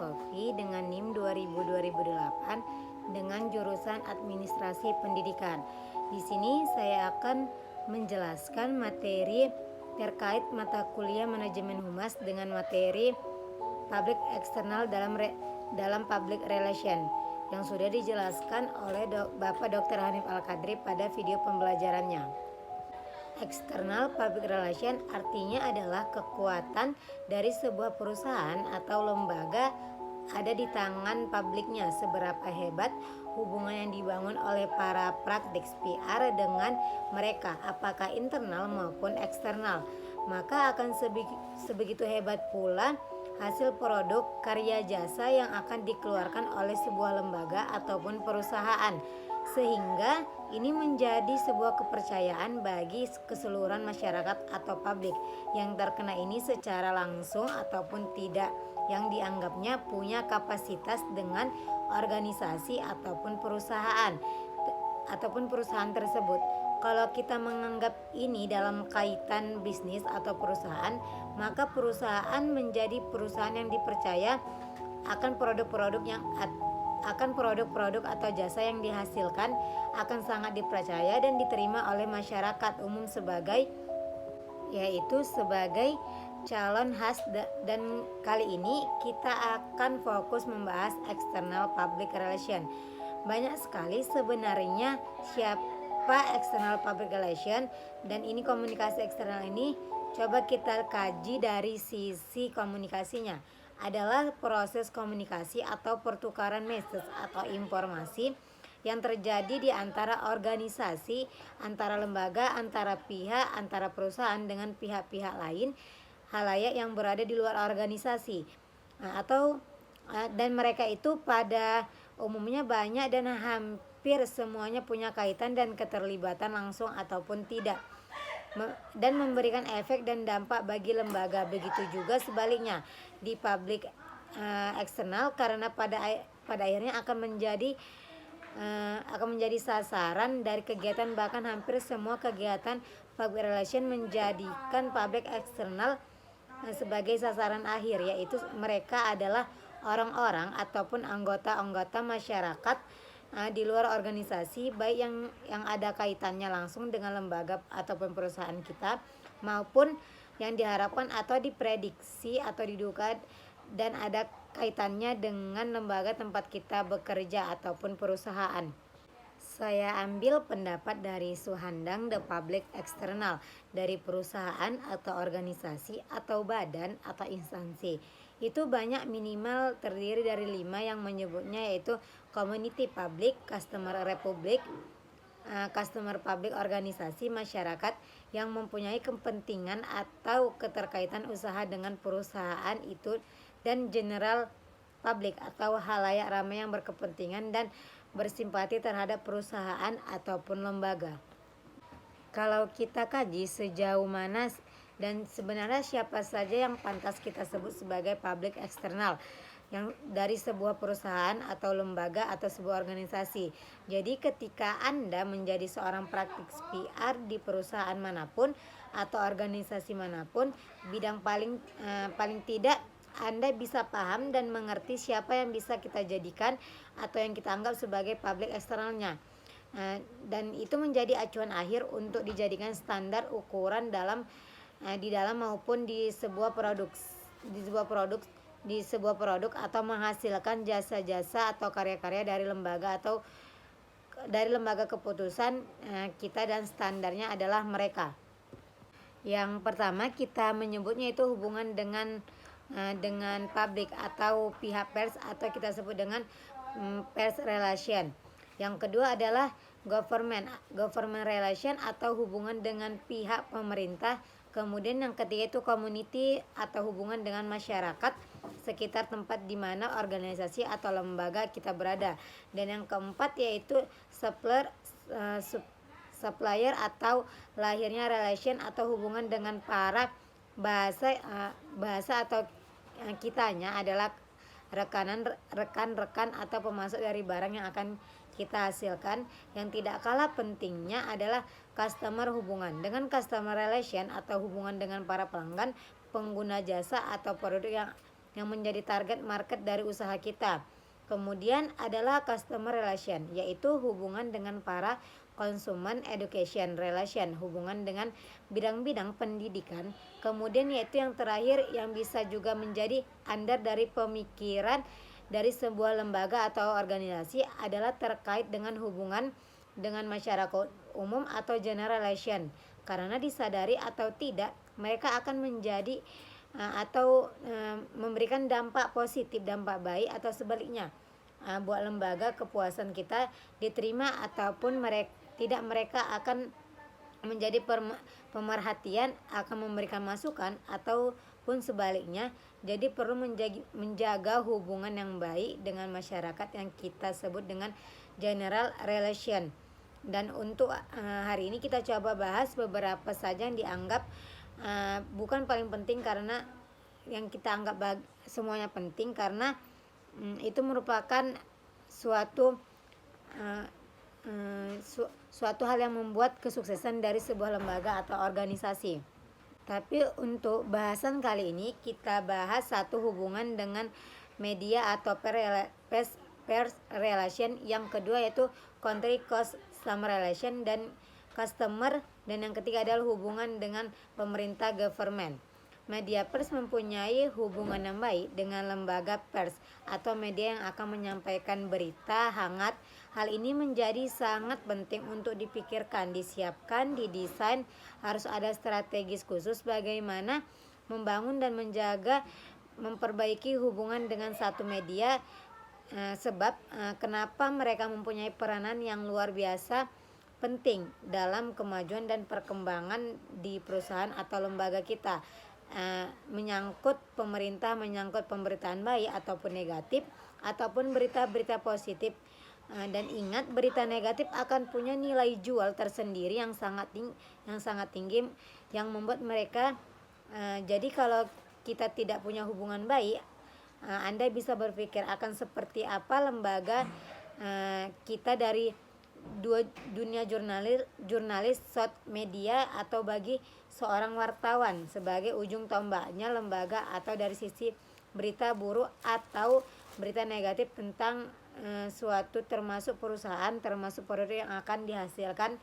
Filosofi dengan NIM 2000-2008 dengan jurusan Administrasi Pendidikan. Di sini saya akan menjelaskan materi terkait mata kuliah Manajemen Humas dengan materi Public External dalam Public Relation yang sudah dijelaskan oleh Bapak Dr. Hanif Al-Kadri pada video pembelajarannya. External Public Relation artinya adalah kekuatan dari sebuah perusahaan atau lembaga ada di tangan publiknya, seberapa hebat hubungan yang dibangun oleh para praktik PR dengan mereka, apakah internal maupun eksternal. Maka akan sebegitu hebat pula hasil produk karya jasa yang akan dikeluarkan oleh sebuah lembaga ataupun perusahaan, sehingga ini menjadi sebuah kepercayaan bagi keseluruhan masyarakat atau publik yang terkena ini secara langsung ataupun tidak, yang dianggapnya punya kapasitas dengan organisasi ataupun perusahaan tersebut. Kalau kita menganggap ini dalam kaitan bisnis atau perusahaan, maka perusahaan menjadi perusahaan yang dipercaya akan produk-produk atau jasa yang dihasilkan akan sangat dipercaya dan diterima oleh masyarakat umum sebagai calon khas. Dan kali ini kita akan fokus membahas external public relation. Banyak sekali sebenarnya siapa external public relation, dan ini komunikasi eksternal ini coba kita kaji dari sisi komunikasinya. Adalah proses komunikasi atau pertukaran message atau informasi yang terjadi di antara organisasi, antara lembaga, antara pihak, antara perusahaan dengan pihak-pihak lain, halayak yang berada di luar organisasi. Dan mereka itu pada umumnya banyak dan hampir semuanya punya kaitan dan keterlibatan langsung ataupun tidak, dan memberikan efek dan dampak bagi lembaga. Begitu juga sebaliknya di public eksternal, karena pada akhirnya akan menjadi sasaran dari kegiatan, bahkan hampir semua kegiatan public relation menjadikan public eksternal sebagai sasaran akhir, yaitu mereka adalah orang-orang ataupun anggota-anggota masyarakat di luar organisasi, baik yang ada kaitannya langsung dengan lembaga ataupun perusahaan kita, maupun yang diharapkan atau diprediksi atau diduga dan ada kaitannya dengan lembaga tempat kita bekerja ataupun perusahaan. Saya ambil pendapat dari Suhandang The Public External, dari perusahaan atau organisasi atau badan atau instansi. Itu banyak, minimal terdiri dari 5 yang menyebutnya, yaitu community public, customer public, organisasi masyarakat yang mempunyai kepentingan atau keterkaitan usaha dengan perusahaan itu, dan general public atau halayak ramai yang berkepentingan dan bersimpati terhadap perusahaan ataupun lembaga. Kalau kita kaji sejauh mana dan sebenarnya siapa saja yang pantas kita sebut sebagai public eksternal yang dari sebuah perusahaan atau lembaga atau sebuah organisasi. Jadi ketika Anda menjadi seorang praktik PR di perusahaan manapun atau organisasi manapun, bidang paling tidak Anda bisa paham dan mengerti siapa yang bisa kita jadikan atau yang kita anggap sebagai public eksternalnya. Dan itu menjadi acuan akhir untuk dijadikan standar ukuran di dalam maupun di sebuah produk atau menghasilkan jasa-jasa atau karya-karya dari lembaga atau dari lembaga keputusan kita, dan standarnya adalah mereka. Yang pertama kita menyebutnya itu hubungan dengan publik atau pihak pers, atau kita sebut dengan pers relation. Yang kedua adalah government relation atau hubungan dengan pihak pemerintah. Kemudian yang ketiga itu community atau hubungan dengan masyarakat sekitar tempat di mana organisasi atau lembaga kita berada. Dan yang keempat yaitu supplier atau lahirnya relation atau hubungan dengan para bahasa atau kitanya adalah rekan-rekan atau pemasok dari barang yang akan kita hasilkan. Yang tidak kalah pentingnya adalah customer hubungan. Dengan customer relation atau hubungan dengan para pelanggan, pengguna jasa atau produk yang menjadi target market dari usaha kita. Kemudian adalah customer relation, yaitu hubungan dengan para konsumen, education relation, hubungan dengan bidang-bidang pendidikan. Kemudian yaitu yang terakhir yang bisa juga menjadi under dari pemikiran dari sebuah lembaga atau organisasi adalah terkait dengan hubungan dengan masyarakat umum atau general relation, karena disadari atau tidak mereka akan menjadi atau memberikan dampak positif, dampak baik atau sebaliknya buat lembaga. Kepuasan kita diterima ataupun mereka akan menjadi pemerhatian, akan memberikan masukan ataupun sebaliknya. Jadi perlu menjaga hubungan yang baik dengan masyarakat yang kita sebut dengan general relation. Dan untuk hari ini kita coba bahas beberapa saja yang dianggap bukan paling penting, karena yang kita anggap semuanya penting, karena itu merupakan suatu hal yang membuat kesuksesan dari sebuah lembaga atau organisasi. Tapi untuk bahasan kali ini kita bahas satu hubungan dengan media atau peer relation, yang kedua yaitu country customer relation dan customer, dan yang ketiga adalah hubungan dengan pemerintah government. Media pers mempunyai hubungan yang baik dengan lembaga pers atau media yang akan menyampaikan berita hangat. Hal ini menjadi sangat penting untuk dipikirkan, disiapkan, didesain. Harus ada strategis khusus bagaimana membangun dan menjaga, memperbaiki hubungan dengan satu media. Sebab kenapa mereka mempunyai peranan yang luar biasa penting dalam kemajuan dan perkembangan di perusahaan atau lembaga kita. Menyangkut pemerintah, menyangkut pemberitaan baik ataupun negatif, ataupun berita-berita positif. Dan ingat, berita negatif akan punya nilai jual tersendiri yang sangat tinggi, yang membuat mereka jadi kalau kita tidak punya hubungan baik, Anda bisa berpikir akan seperti apa lembaga kita dari dunia jurnalis short media, atau bagi seorang wartawan sebagai ujung tombaknya lembaga, atau dari sisi berita buruk atau berita negatif tentang suatu, termasuk perusahaan, termasuk produk yang akan dihasilkan.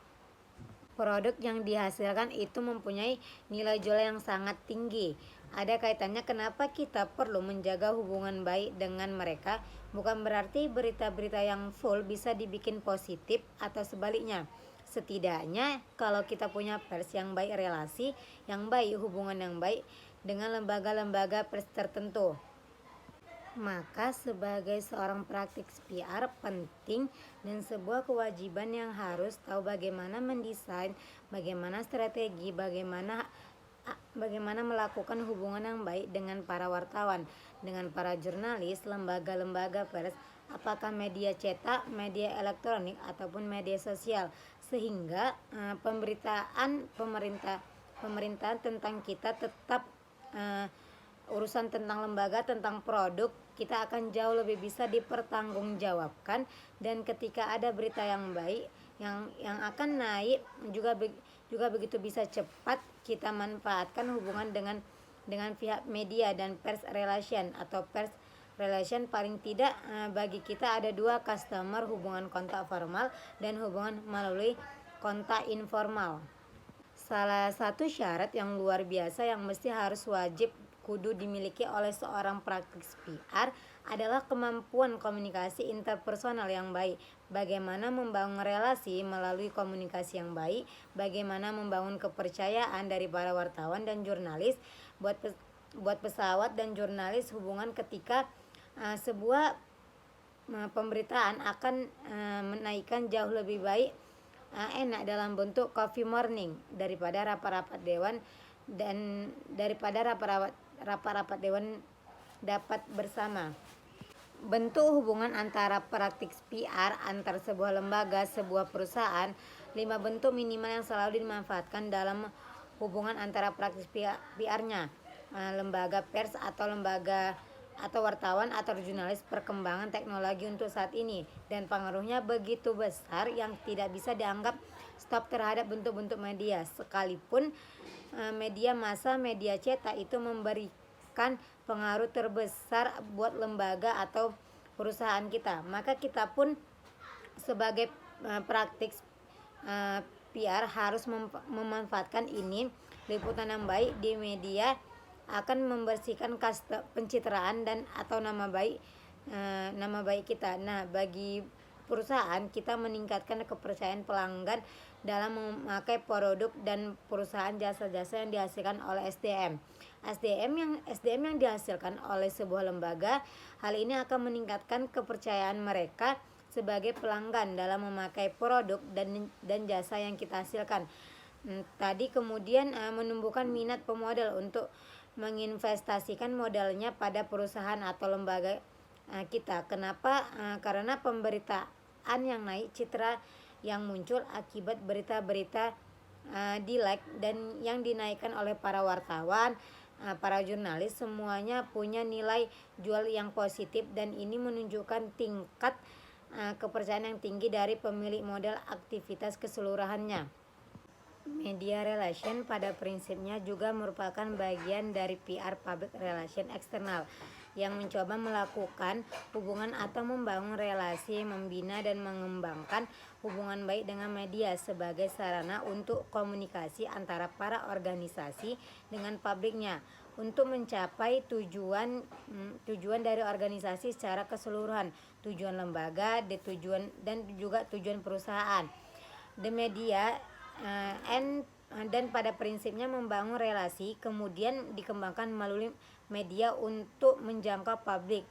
Produk yang dihasilkan itu mempunyai nilai jual yang sangat tinggi. Ada kaitannya kenapa kita perlu menjaga hubungan baik dengan mereka. Bukan berarti berita-berita yang full bisa dibikin positif atau sebaliknya. Setidaknya kalau kita punya pers yang baik, relasi yang baik, hubungan yang baik dengan lembaga-lembaga pers tertentu, maka sebagai seorang praktikus PR penting dan sebuah kewajiban yang harus tahu bagaimana mendesain, bagaimana strategi, bagaimana melakukan hubungan yang baik dengan para wartawan, dengan para jurnalis, lembaga-lembaga pers, apakah media cetak, media elektronik ataupun media sosial, sehingga pemberitaan pemerintahan tentang kita tetap urusan tentang lembaga, tentang produk, kita akan jauh lebih bisa dipertanggungjawabkan. Dan ketika ada berita yang baik yang akan naik juga begitu bisa cepat kita manfaatkan hubungan dengan pihak media dan pers relation atau pers relation. Paling tidak bagi kita ada dua, customer, hubungan kontak formal, dan hubungan melalui kontak informal. Salah satu syarat yang luar biasa yang mesti harus wajib kudu dimiliki oleh seorang praktikus PR adalah kemampuan komunikasi interpersonal yang baik. Bagaimana membangun relasi melalui komunikasi yang baik, bagaimana membangun kepercayaan dari para wartawan dan jurnalis buat pesawat dan jurnalis, hubungan ketika sebuah pemberitaan akan menaikkan jauh lebih baik, enak dalam bentuk coffee morning daripada rapat-rapat dewan, dan daripada rapat-rapat dewan dapat bersama. Bentuk hubungan antara praktikus PR antar sebuah lembaga, sebuah perusahaan. 5 bentuk minimal yang selalu dimanfaatkan dalam hubungan antara praktikus PR-nya, lembaga pers atau lembaga atau wartawan atau jurnalis. Perkembangan teknologi untuk saat ini dan pengaruhnya begitu besar yang tidak bisa dianggap stop terhadap bentuk-bentuk media. Sekalipun media massa, media cetak itu memberikan pengaruh terbesar buat lembaga atau perusahaan kita. Maka kita pun sebagai praktik PR harus memanfaatkan ini. Liputan yang baik di media akan membersihkan pencitraan dan atau nama baik kita. Nah, bagi perusahaan, kita meningkatkan kepercayaan pelanggan dalam memakai produk dan perusahaan jasa-jasa yang dihasilkan oleh SDM yang dihasilkan oleh sebuah lembaga. Hal ini akan meningkatkan kepercayaan mereka sebagai pelanggan dalam memakai produk dan jasa yang kita hasilkan. Tadi kemudian menumbuhkan minat pemodal untuk menginvestasikan modalnya pada perusahaan atau lembaga kita. Kenapa? Karena pemberitaan yang naik, citra yang muncul akibat berita-berita di like dan yang dinaikkan oleh para wartawan, para jurnalis, semuanya punya nilai jual yang positif, dan ini menunjukkan tingkat kepercayaan yang tinggi dari pemilik modal aktivitas keseluruhannya. Media relation pada prinsipnya juga merupakan bagian dari PR public relation eksternal yang mencoba melakukan hubungan atau membangun relasi, membina dan mengembangkan hubungan baik dengan media sebagai sarana untuk komunikasi antara para organisasi dengan publiknya untuk mencapai tujuan dari organisasi secara keseluruhan, tujuan lembaga, dan juga tujuan perusahaan. The media dan pada prinsipnya membangun relasi kemudian dikembangkan melalui media untuk menjangkau publik.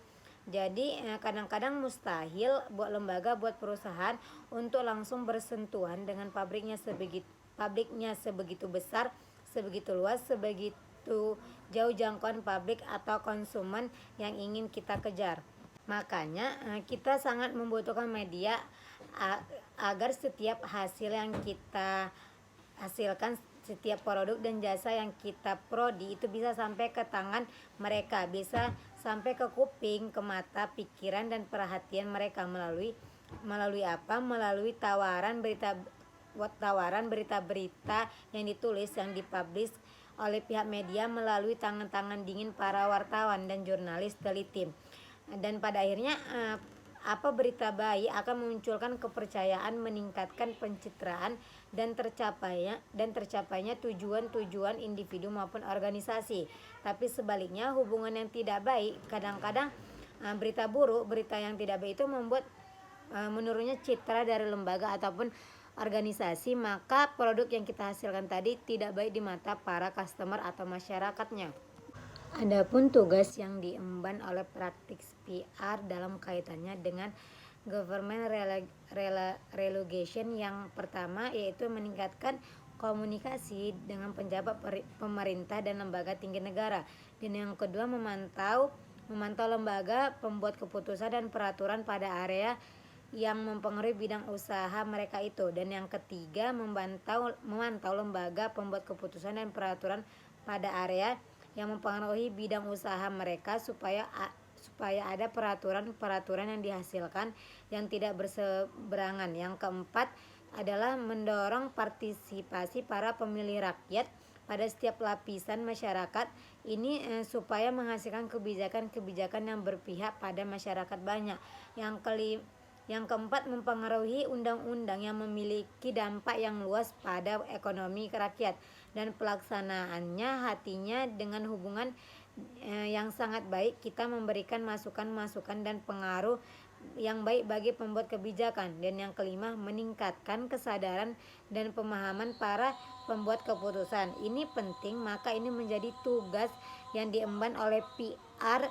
Jadi kadang-kadang mustahil buat lembaga, buat perusahaan untuk langsung bersentuhan dengan publiknya sebegitu besar, sebegitu luas, sebegitu jauh jangkauan publik atau konsumen yang ingin kita kejar. Makanya kita sangat membutuhkan media agar setiap hasil yang kita hasilkan, setiap produk dan jasa yang kita prodi itu bisa sampai ke tangan mereka, bisa sampai ke kuping, ke mata, pikiran dan perhatian mereka melalui apa? Melalui tawaran berita-berita yang ditulis, yang dipublish oleh pihak media melalui tangan-tangan dingin para wartawan dan jurnalis teliti. Dan pada akhirnya berita baik akan memunculkan kepercayaan, meningkatkan pencitraan dan tercapainya tujuan-tujuan individu maupun organisasi. Tapi sebaliknya, hubungan yang tidak baik, kadang-kadang berita buruk, berita yang tidak baik itu membuat menurunnya citra dari lembaga ataupun organisasi, maka produk yang kita hasilkan tadi tidak baik di mata para customer atau masyarakatnya. Adapun tugas yang diemban oleh praktik PR dalam kaitannya dengan government relegation, yang pertama yaitu meningkatkan komunikasi dengan pejabat pemerintah dan lembaga tinggi negara, dan yang kedua memantau lembaga pembuat keputusan dan peraturan pada area yang mempengaruhi bidang usaha mereka itu, dan yang ketiga memantau lembaga pembuat keputusan dan peraturan pada area yang mempengaruhi bidang usaha mereka supaya ada peraturan yang dihasilkan yang tidak berseberangan. Yang keempat adalah mendorong partisipasi para pemilih rakyat pada setiap lapisan masyarakat ini supaya menghasilkan kebijakan yang berpihak pada masyarakat banyak. Yang keempat, mempengaruhi undang-undang yang memiliki dampak yang luas pada ekonomi rakyat dan pelaksanaannya. Hatinya dengan hubungan yang sangat baik, kita memberikan masukan-masukan dan pengaruh yang baik bagi pembuat kebijakan. Dan yang kelima, meningkatkan kesadaran dan pemahaman para pembuat keputusan. Ini penting, maka ini menjadi tugas yang diemban oleh PR.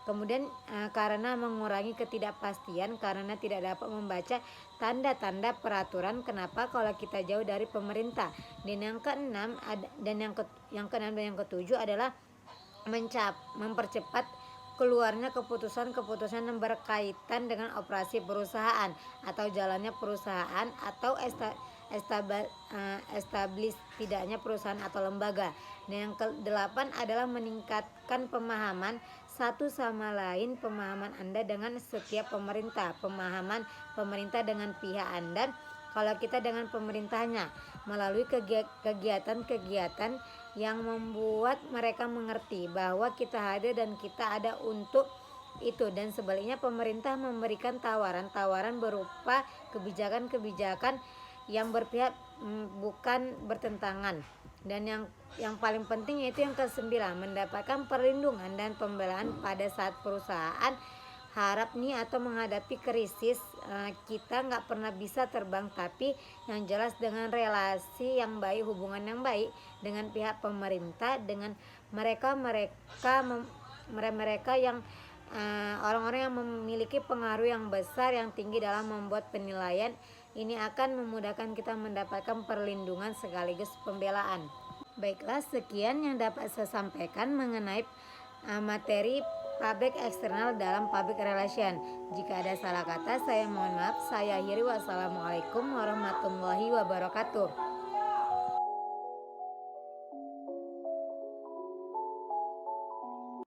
Kemudian karena mengurangi ketidakpastian karena tidak dapat membaca tanda-tanda peraturan. Kenapa? Kalau kita jauh dari pemerintah. Dan yang keenam dan yang ketujuh adalah mempercepat keluarnya keputusan-keputusan yang berkaitan dengan operasi perusahaan atau jalannya perusahaan atau establish tidaknya perusahaan atau lembaga. Dan yang ke-8 adalah meningkatkan pemahaman satu sama lain, pemahaman Anda dengan setiap pemerintah, pemahaman pemerintah dengan pihak Anda kalau kita dengan pemerintahnya, melalui kegiatan-kegiatan yang membuat mereka mengerti bahwa kita hadir dan kita ada untuk itu, dan sebaliknya pemerintah memberikan tawaran-tawaran berupa kebijakan-kebijakan yang berpihak, bukan bertentangan. Dan yang paling penting yaitu yang ke-9, mendapatkan perlindungan dan pembelaan pada saat perusahaan harap nih atau menghadapi krisis. Kita nggak pernah bisa terbang, tapi yang jelas dengan relasi yang baik, hubungan yang baik dengan pihak pemerintah, dengan mereka yang orang-orang yang memiliki pengaruh yang besar yang tinggi dalam membuat penilaian, ini akan memudahkan kita mendapatkan perlindungan sekaligus pembelaan. Baiklah, sekian yang dapat saya sampaikan mengenai materi public eksternal dalam public relation. Jika ada salah kata, saya mohon maaf. Saya akhiri. Wassalamualaikum warahmatullahi wabarakatuh.